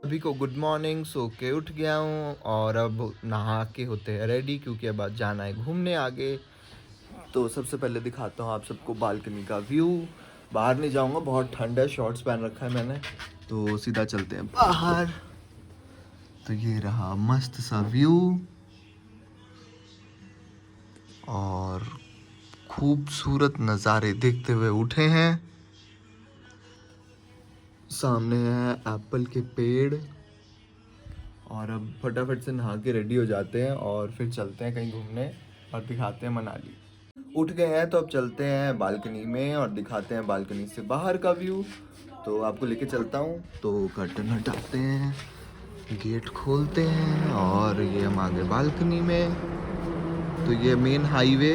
सभी को good morning. सो के उठ गया हूँ और अब नहा के होते हैं रेडी, क्योंकि अब आज जाना है घूमने आगे। तो सबसे पहले दिखाता हूँ आप सबको बालकनी का व्यू। बाहर नहीं जाऊँगा, बहुत ठंड है, शॉर्ट्स पहन रखा है मैंने। तो सीधा चलते हैं बाहर। तो ये रहा मस्त सा व्यू और खूबसूरत नज़ारे देखते हुए उठे हैं। सामने है एप्पल के पेड़ और अब फटाफट से नहा के रेडी हो जाते हैं और फिर चलते हैं कहीं घूमने और दिखाते हैं मनाली। उठ गए हैं तो अब चलते हैं बालकनी में और दिखाते हैं बालकनी से बाहर का व्यू। तो आपको लेके चलता हूँ। तो कर्टन हटाते हैं, गेट खोलते हैं और ये हम आ गए बालकनी में। तो ये मेन हाईवे,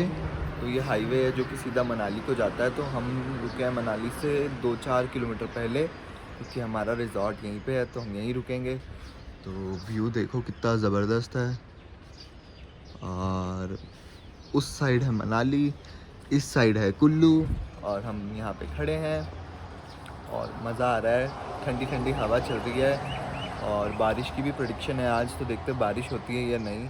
तो ये हाईवे है जो कि सीधा मनाली को जाता है। तो हम रुके हैं मनाली से 2-4 किलोमीटर पहले, क्योंकि हमारा रिजॉर्ट यहीं पे है तो हम यहीं रुकेंगे। तो व्यू देखो कितना ज़बरदस्त है। और उस साइड है मनाली, इस साइड है कुल्लू और हम यहाँ पे खड़े हैं और मज़ा आ रहा है। ठंडी ठंडी हवा चल रही है और बारिश की भी प्रेडिक्शन है आज, तो देखते हैं बारिश होती है या नहीं।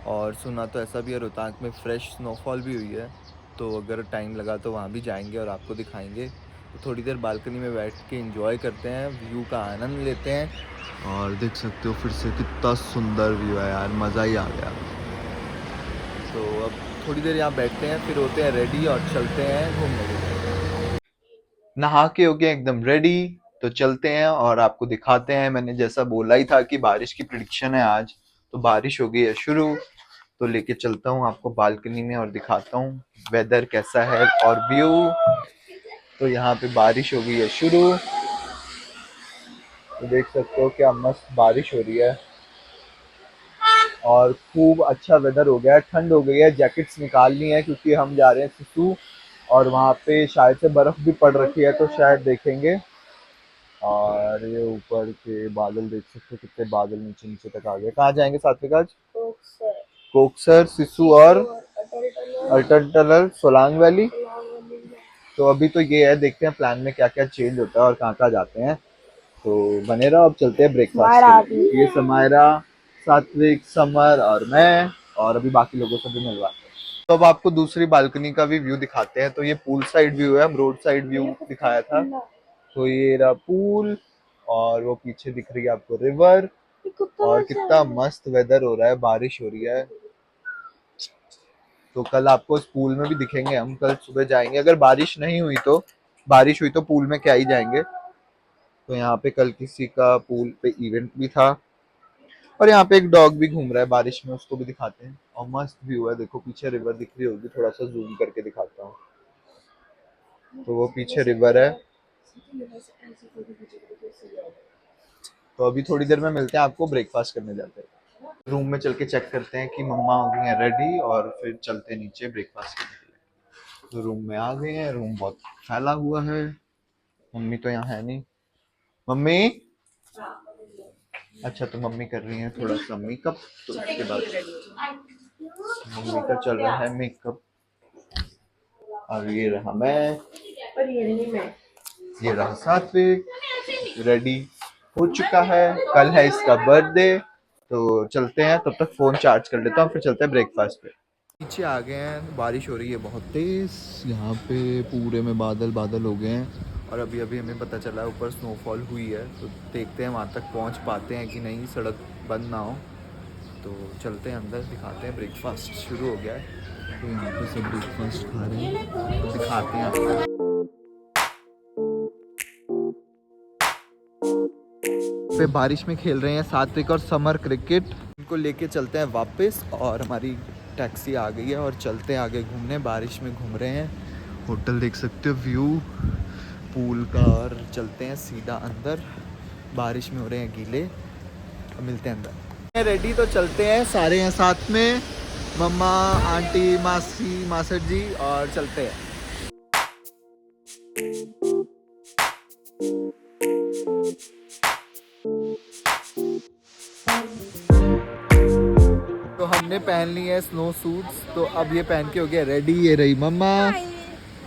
और सुना तो ऐसा भी है रोहतांग में फ्रेश स्नोफॉल भी हुई है, तो अगर टाइम लगा तो वहाँ भी जाएंगे और आपको दिखाएंगे। तो थोड़ी देर बालकनी में बैठ के एंजॉय करते हैं, व्यू का आनंद लेते हैं। और देख सकते हो फिर से कितना सुंदर व्यू है यार, मज़ा ही आ गया। तो अब थोड़ी देर यहाँ बैठते हैं, फिर होते हैं रेडी और चलते हैं घूमने के लिए। नहा के हो गए एकदम रेडी, तो चलते हैं और आपको दिखाते हैं। मैंने जैसा बोला ही था कि बारिश की प्रिडिक्शन है आज, तो बारिश हो गई है शुरू। तो लेके चलता हूँ आपको बालकनी में और दिखाता हूँ वेदर कैसा है और व्यू। तो यहाँ पे बारिश हो गई है शुरू, तो देख सकते हो क्या मस्त बारिश हो रही है और खूब अच्छा वेदर हो गया है। ठंड हो गई है, जैकेट्स निकालनी है क्योंकि हम जा रहे हैं सिसु और वहाँ पे शायद से बर्फ भी पड़ रखी है, तो शायद देखेंगे। और ये ऊपर के बादल देख सकते हो, कितने बादल नीचे नीचे तक आ गए। कहाँ जाएंगे सात्विक आज? कोकसर, सिसु और अटल टनल, सोलांग वैली। तो अभी तो ये है, देखते हैं प्लान में क्या क्या चेंज होता है और कहाँ कहाँ जाते हैं। तो बने रहो, अब चलते हैं ब्रेकफास्ट के लिए। ये समायरा, सात्विक, समर और मैं, और अभी बाकी लोगों से भी मिलवाते हैं। तो अब आपको दूसरी बालकनी का भी व्यू दिखाते हैं। तो ये पूल साइड व्यू है, हम रोड साइड व्यू दिखाया था। तो ये रहा पूल और वो पीछे दिख रही है आपको रिवर। और कितना मस्त वेदर हो रहा है, बारिश हो रही है। तो कल आपको इस पूल में भी दिखेंगे हम, कल सुबह जाएंगे। अगर बारिश नहीं हुई तो, बारिश हुई तो पूल में क्या ही जाएंगे। तो यहाँ पे कल किसी का पूल पे इवेंट भी था और यहाँ पे एक डॉग भी घूम रहा है बारिश में, उसको भी दिखाते हैं। और मस्त व्यू है, देखो पीछे रिवर दिख रही होगी, थोड़ा सा जूम करके दिखाता हूँ। तो वो पीछे रिवर है। तो अभी थोड़ी देर में मिलते हैं आपको, ब्रेकफास्ट करने जाते हैं। रूम में चल के चेक करते हैं कि मम्मा हो गई हैं रेडी और फिर चलते हैं नीचे ब्रेकफास्ट करने के लिए। तो रूम में आ गए हैं, रूम बहुत फैला हुआ है। मम्मी तो यहाँ है नहीं। मम्मी, अच्छा तो मम्मी कर रही हैं थोड़ा सा मेकअप, तो उसके बाद मम्मी का चल रहा है मेकअप। और ये रहा मैं, ये रहा सात्विक, रेडी हो चुका है। कल है इसका बर्थडे। तो चलते हैं, तब तक फोन चार्ज कर लेता हूँ, फिर चलते हैं ब्रेकफास्ट पे। नीचे आ गए हैं, बारिश हो रही है बहुत तेज। यहाँ पे पूरे में बादल बादल हो गए हैं और अभी अभी हमें पता चला है ऊपर स्नोफॉल हुई है। तो देखते हैं वहाँ तक पहुँच पाते हैं कि नहीं, सड़क बंद ना हो। तो चलते हैं अंदर, दिखाते हैं। ब्रेकफास्ट शुरू हो गया है, तो यहाँ पे सब ब्रेकफास्ट खा रहे हैं, तो दिखाते हैं आपको। पे बारिश में खेल रहे हैं सात्विक और समर क्रिकेट। इनको लेके चलते हैं वापस और हमारी टैक्सी आ गई है और चलते हैं आगे घूमने। बारिश में घूम रहे हैं, होटल देख सकते हो, व्यू पूल का। और चलते हैं सीधा अंदर, बारिश में हो रहे हैं गीले। मिलते हैं अंदर। रेडी, तो चलते हैं, सारे हैं साथ में, मम्मा, आंटी, मासी, मासर जी, और चलते हैं। तो हमने पहन ली है स्नो सूट्स, तो अब ये पहन के हो गया रेडी। ये रही मम्मा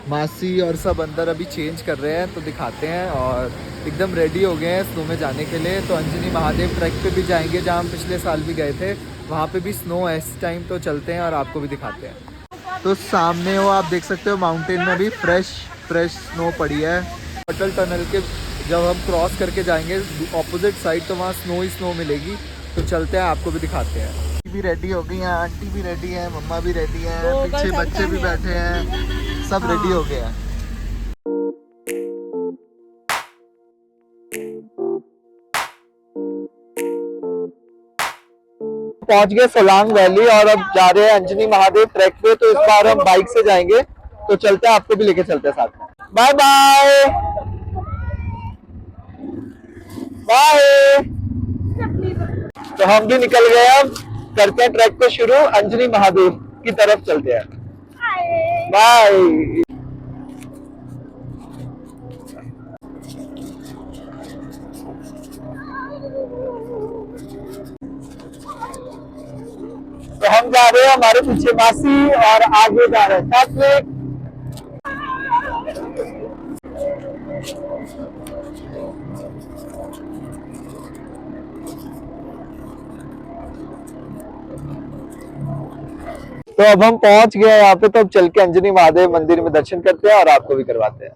मासी और सब अंदर अभी चेंज कर रहे हैं, तो दिखाते हैं। और एकदम रेडी हो गए हैं स्नो में जाने के लिए। तो अंजनी महादेव ट्रैक पे भी जाएंगे, जहाँ हम पिछले साल भी गए थे। वहाँ पे भी स्नो है इस टाइम, तो चलते हैं और आपको भी दिखाते हैं। तो सामने वो आप देख सकते हो, माउंटेन में भी फ्रेश स्नो पड़ी है। अटल टनल के जब हम क्रॉस करके जाएंगे ऑपोजिट साइड, तो वहाँ स्नो ही स्नो मिलेगी। तो चलते हैं, आपको भी दिखाते हैं। भी रेडी हो गई हैं, आंटी भी रेडी है, मम्मा भी रेडी है, पीछे बच्चे भी बैठे हैं, सब रेडी हो गए हैं। पहुंच गए सोलांग वैली और अब जा रहे हैं अंजनी महादेव ट्रैक पे। तो इस बार हम बाइक से जाएंगे, तो चलते हैं, आपको भी लेके चलते हैं साथ में। Bye bye bye. तो हम भी निकल गए, अब करते हैं ट्रैक को शुरू, अंजनी महादेव की तरफ चलते हैं। बाय। तो हम जा रहे हैं, हमारे पीछे मासी और आगे जा रहे हैं सात्विक। तो अब हम पहुंच गए यहाँ पे, तो अब चल के अंजनी महादेव मंदिर में दर्शन करते हैं और आपको भी करवाते हैं।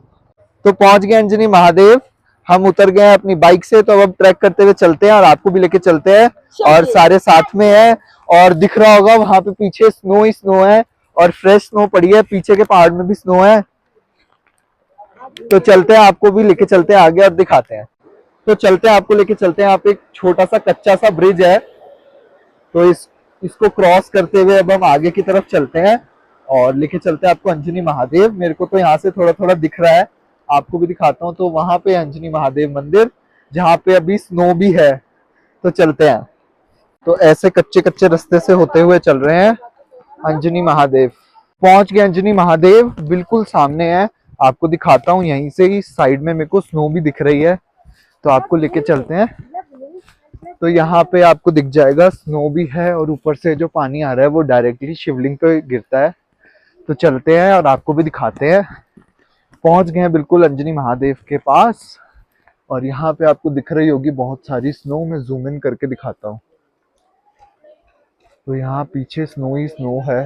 तो पहुंच गए अंजनी महादेव, हम उतर गए हैं अपनी बाइक से। तो अब हम ट्रैक करते हुए चलते हैं और आपको भी लेके चलते हैं, और सारे साथ में हैं। और दिख रहा होगा वहां पे पीछे स्नो ही स्नो है, और फ्रेश स्नो पड़ी है, पीछे के पहाड़ में भी स्नो है। तो चलते हैं, आपको भी लेके चलते हैं आगे और दिखाते हैं। तो चलते हैं, आपको लेके चलते हैं। यहाँ पे एक छोटा सा कच्चा सा ब्रिज है, तो इसको क्रॉस करते हुए अब हम आगे की तरफ चलते हैं और लेके चलते हैं आपको अंजनी महादेव। मेरे को तो यहाँ से थोड़ा थोड़ा दिख रहा है, आपको भी दिखाता हूँ। तो वहां पे अंजनी महादेव मंदिर, जहाँ पे अभी स्नो भी है। तो चलते हैं। तो ऐसे कच्चे कच्चे रास्ते से होते हुए चल रहे हैं अंजनी महादेव। पहुंच गए अंजनी महादेव, बिल्कुल सामने है, आपको दिखाता हूँ। यहीं से ही साइड में मेरे को स्नो भी दिख रही है, तो आपको लेके चलते हैं। तो यहाँ पे आपको दिख जाएगा स्नो भी है, और ऊपर से जो पानी आ रहा है वो डायरेक्टली शिवलिंग पे गिरता है। तो चलते हैं और आपको भी दिखाते हैं। पहुंच गए हैं बिल्कुल अंजनी महादेव के पास, और यहाँ पे आपको दिख रही होगी बहुत सारी स्नो। मैं जूम इन करके दिखाता हूँ। तो यहाँ पीछे स्नो ही स्नो है।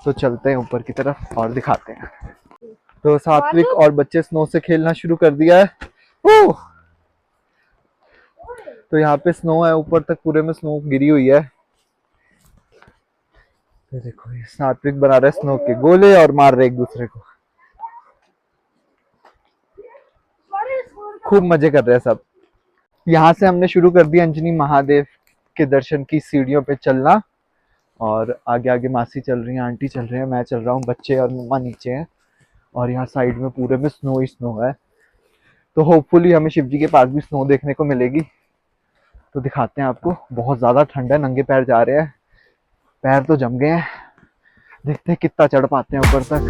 तो चलते हैं ऊपर की तरफ और दिखाते हैं। तो सात्विक और बच्चे स्नो से खेलना शुरू कर दिया है। तो यहाँ पे स्नो है, ऊपर तक पूरे में स्नो गिरी हुई है। तो देखो, ये सात्विक बना रहे स्नो के गोले और मार रहे एक दूसरे को। खूब मजे कर रहे हैं सब। यहाँ से हमने शुरू कर दिया अंजनी महादेव के दर्शन की सीढ़ियों पे चलना, और आगे आगे मासी चल रही है, आंटी चल रहे हैं, मैं चल रहा हूँ, बच्चे और मम्मा नीचे हैं। और यहाँ साइड में पूरे में स्नो ही स्नो है। तो होपफुली हमें शिव जी के पास भी स्नो देखने को मिलेगी। तो दिखाते हैं आपको। बहुत ज्यादा ठंड है, नंगे पैर जा रहे हैं, पैर तो जम गए हैं। देखते हैं कितना चढ़ पाते हैं ऊपर तक।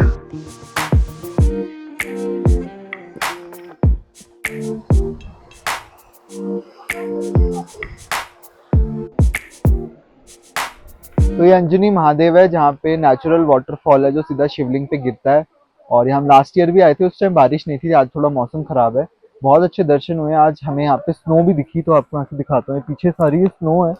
तो ये अंजनी महादेव है, जहाँ पे नेचुरल वाटरफॉल है जो सीधा शिवलिंग पे गिरता है। और यहाँ हम लास्ट ईयर भी आए थे, उस टाइम बारिश नहीं थी। आज थोड़ा मौसम खराब है। बहुत अच्छे दर्शन हुए आज हमें। यहाँ पे स्नो भी दिखी, तो आपको यहाँ से दिखाता हूँ। पीछे सारी स्नो है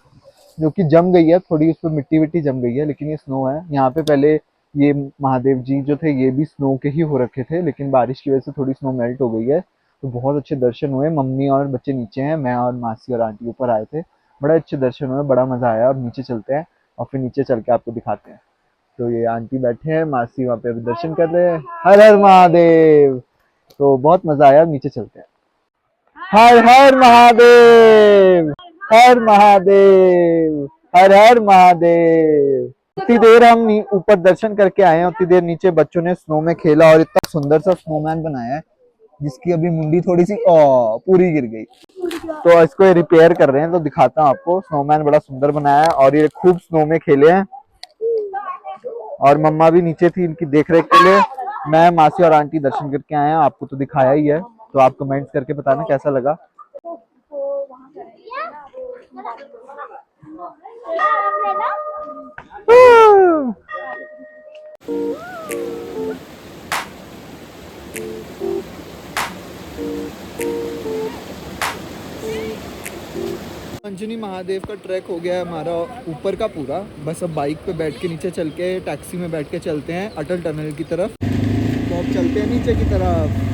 जो कि जम गई है, थोड़ी उस पर मिट्टी विट्टी जम गई है, लेकिन ये स्नो है। यहाँ पे पहले ये महादेव जी जो थे ये भी स्नो के ही हो रखे थे, लेकिन बारिश की वजह से थोड़ी स्नो मेल्ट हो गई है। तो बहुत अच्छे दर्शन हुए। मम्मी और बच्चे नीचे हैं, मैं और मासी और आंटी ऊपर आए थे। बड़े अच्छे दर्शन हुए, बड़ा मजा आया। अब नीचे चलते हैं और फिर नीचे चल के आपको दिखाते हैं। तो ये आंटी बैठे हैं, मासी वहाँ पे अभी दर्शन कर रहे हैं। हर हर महादेव। तो बहुत मजा आया, नीचे चलते हैं। हर हर महादेव, हर महादेव, हर हर महादेव। उतनी देर हम ऊपर दर्शन करके आए हैं, उतनी देर नीचे बच्चों ने स्नो में खेला, और इतना सुंदर सा स्नोमैन बनाया है जिसकी अभी मुंडी थोड़ी सी पूरी गिर गई। तो इसको ये रिपेयर कर रहे हैं। तो दिखाता हूँ आपको। स्नोमैन बड़ा सुंदर बनाया है, और ये खूब स्नो में खेले हैं। और मम्मा भी नीचे थी इनकी देख रेख के लिए। मैं, मासी और आंटी दर्शन करके आए हैं, आपको तो दिखाया ही है। तो आप कमेंट्स करके बताना कैसा लगा। अंजनी महादेव का ट्रैक हो गया है हमारा ऊपर का पूरा। बस अब बाइक पे बैठ के नीचे चल के टैक्सी में बैठ के चलते हैं अटल टनल की तरफ। तो अब चलते हैं नीचे की तरफ।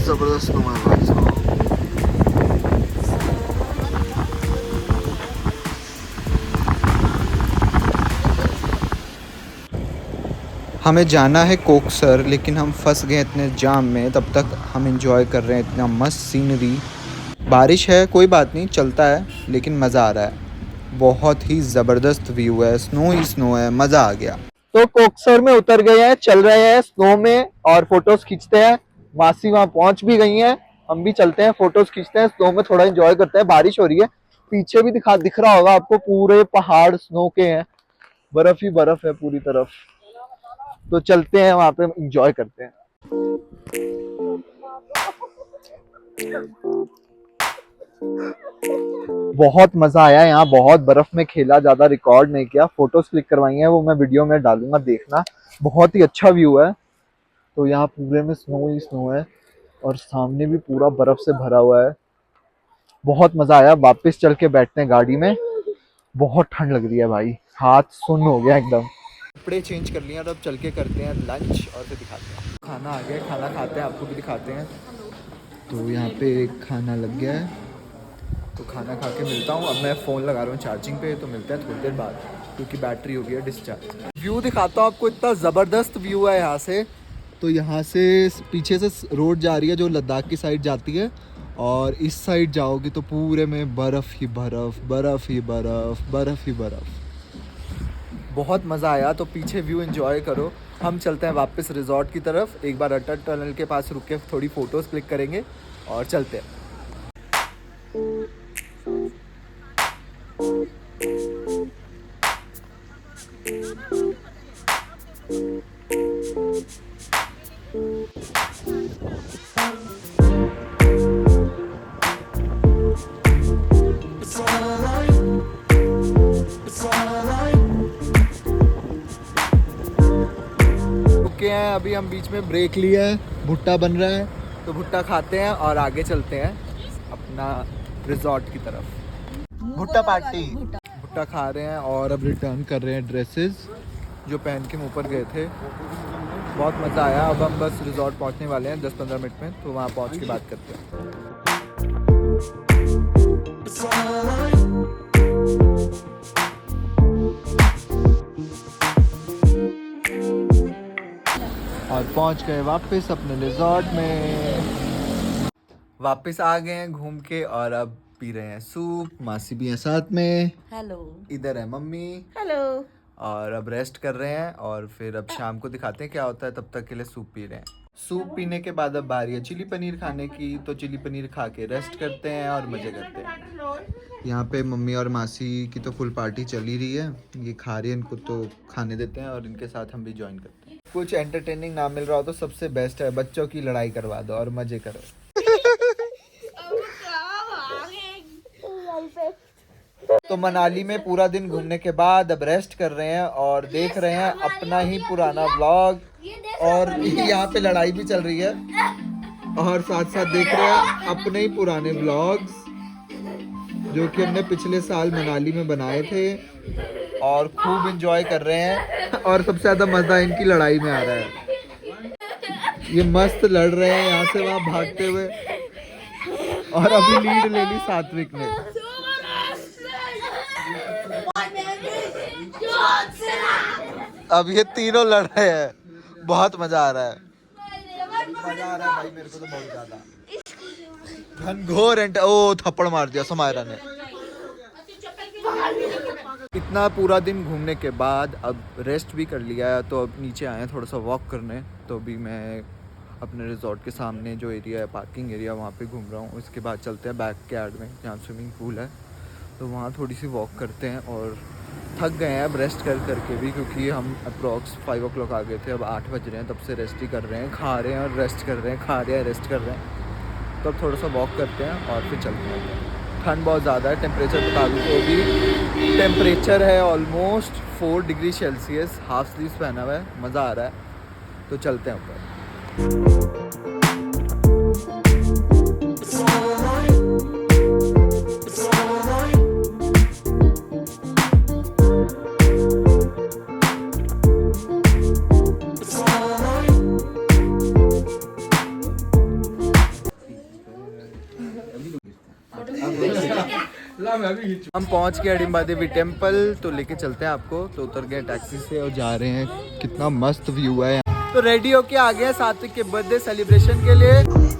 जबरदस्त भाई साहब। हमें जाना है कोकसर, लेकिन हम फंस गए इतने जाम में। तब तक हम एंजॉय कर रहे हैं इतना मस्त सीनरी। बारिश है कोई बात नहीं, चलता है, लेकिन मज़ा आ रहा है। बहुत ही ज़बरदस्त व्यू है, स्नो ही स्नो है, मज़ा आ गया। तो कोकसर में उतर गए हैं, चल रहे हैं स्नो में और फोटोज खींचते हैं। मासी वहाँ पहुँच भी गई हैं, हम भी चलते हैं, फोटोज खींचते हैं, स्नो में थोड़ा एंजॉय करते हैं। बारिश हो रही है, पीछे भी दिख रहा होगा आपको, पूरे पहाड़ स्नो के हैं, बर्फ ही बर्फ है पूरी तरफ। तो चलते हैं वहां पे, एंजॉय करते हैं। बहुत मजा आया यहाँ, बहुत बर्फ में खेला, ज्यादा रिकॉर्ड नहीं किया, फोटोज क्लिक करवाई हैं, वो मैं वीडियो में डालूंगा, देखना। बहुत ही अच्छा व्यू है। तो यहाँ पूरे में स्नो ही स्नो है और सामने भी पूरा बर्फ से भरा हुआ है। बहुत मजा आया। वापस चल के बैठते हैं गाड़ी में, बहुत ठंड लग रही है भाई, हाथ सुन्न हो गया एकदम। कपड़े चेंज कर लिए और अब चल के करते हैं लंच और फिर दिखाते हैं। खाना आ गया, खाना खाते हैं, आपको भी दिखाते हैं। तो यहाँ पे खाना लग गया है, तो खाना खा के मिलता हूँ। अब मैं फ़ोन लगा रहा हूँ चार्जिंग पे, तो मिलते हैं थोड़ी देर बाद, क्योंकि बैटरी हो गई है डिस्चार्ज। व्यू दिखाता हूँ आपको, इतना ज़बरदस्त व्यू है यहाँ से। तो यहाँ से पीछे से रोड जा रही है जो लद्दाख की साइड जाती है, और इस साइड जाओगे तो पूरे में बर्फ़ ही बर्फ़, बर्फ़ ही बर्फ़, बर्फ़ ही बर्फ़। बहुत मज़ा आया। तो पीछे व्यू एंजॉय करो। हम चलते हैं वापस रिजॉर्ट की तरफ। एक बार अटल टनल के पास रुक के थोड़ी फ़ोटोज़ क्लिक करेंगे और चलते हैं। हैं अभी हम बीच में ब्रेक लिया है, भुट्टा बन रहा है, तो भुट्टा खाते हैं और आगे चलते हैं अपना रिजॉर्ट की तरफ। भुट्टा पार्टी, भुट्टा खा रहे हैं और अब रिटर्न कर रहे हैं ड्रेसेस जो पहन के ऊपर गए थे। बहुत मज़ा आया। अब हम बस रिजॉर्ट पहुंचने वाले हैं 10-15 मिनट में, तो वहाँ पहुंच के बात करते हैं। और पहुंच गए वापस अपने रिजॉर्ट में। वापस आ गए हैं घूम के और अब पी रहे हैं सूप। मासी भी है साथ में, हेलो। इधर है मम्मी, हेलो। और अब रेस्ट कर रहे हैं और फिर अब शाम को दिखाते हैं क्या होता है। तब तक के लिए सूप पी रहे हैं। सूप पीने के बाद अब बारी है चिली पनीर खाने की, तो चिली पनीर खा के रेस्ट करते हैं और मज़े करते हैं। यहाँ पे मम्मी और मासी की तो फुल पार्टी चल ही रही है, ये खा रही है, इनको तो खाने देते हैं और इनके साथ हम भी ज्वाइन करते हैं। कुछ एंटरटेनिंग ना मिल रहा हो तो सबसे बेस्ट है बच्चों की लड़ाई करवा दो और मज़े करो। तो मनाली में पूरा दिन घूमने के बाद अब रेस्ट कर रहे हैं और देख रहे हैं अपना ही पुराना व्लॉग, और यहाँ पे लड़ाई भी चल रही है और साथ साथ देख रहे हैं अपने ही पुराने व्लॉग्स जो कि हमने पिछले साल मनाली में बनाए थे, और खूब एंजॉय कर रहे हैं। और सबसे ज़्यादा मज़ा इनकी लड़ाई में आ रहा है, ये मस्त लड़ रहे हैं यहाँ से वहाँ भागते हुए, और अभी लीड ले ली सात्विक ने। अब ये तीनों लड़ रहे हैं, बहुत मजा आ रहा है। मजा आ रहा है भाई मेरे को तो बहुत ज्यादा। घनघोर ओ थप्पड़ मार दिया समायरा ने। इतना पूरा दिन घूमने के बाद अब रेस्ट भी कर लिया है, तो अब नीचे आए हैं थोड़ा सा वॉक करने। तो अभी मैं अपने रिजॉर्ट के सामने जो एरिया है, पार्किंग एरिया, वहाँ पे घूम रहा हूँ। उसके बाद चलते हैं बैक के यार्ड में जहाँ स्विमिंग पूल है, तो वहाँ थोड़ी सी वॉक करते हैं। और थक गए हैं अब रेस्ट कर करके भी, क्योंकि हम अप्रॉक्स 5 o'clock आ गए थे, अब 8 बज रहे हैं, तब से रेस्ट ही कर रहे हैं, खा रहे हैं और रेस्ट कर रहे हैं, खा रहे हैं रेस्ट कर रहे हैं। तो अब थोड़ा सा वॉक करते हैं और फिर चलते हैं। ठंड बहुत ज़्यादा है, टेम्परेचर बता दूँ तो अभी टेम्परेचर है almost 4 degree Celsius. Half sleeves पहना हुआ है, मज़ा आ रहा है। तो चलते हैं ऊपर। हम पहुंच गए अडिम्बा देवी टेम्पल, तो लेके चलते हैं आपको। तो उतर गए टैक्सी से और जा रहे हैं। कितना मस्त व्यू है। तो रेडी होके आ गए सात्विक के बर्थडे सेलिब्रेशन के लिए।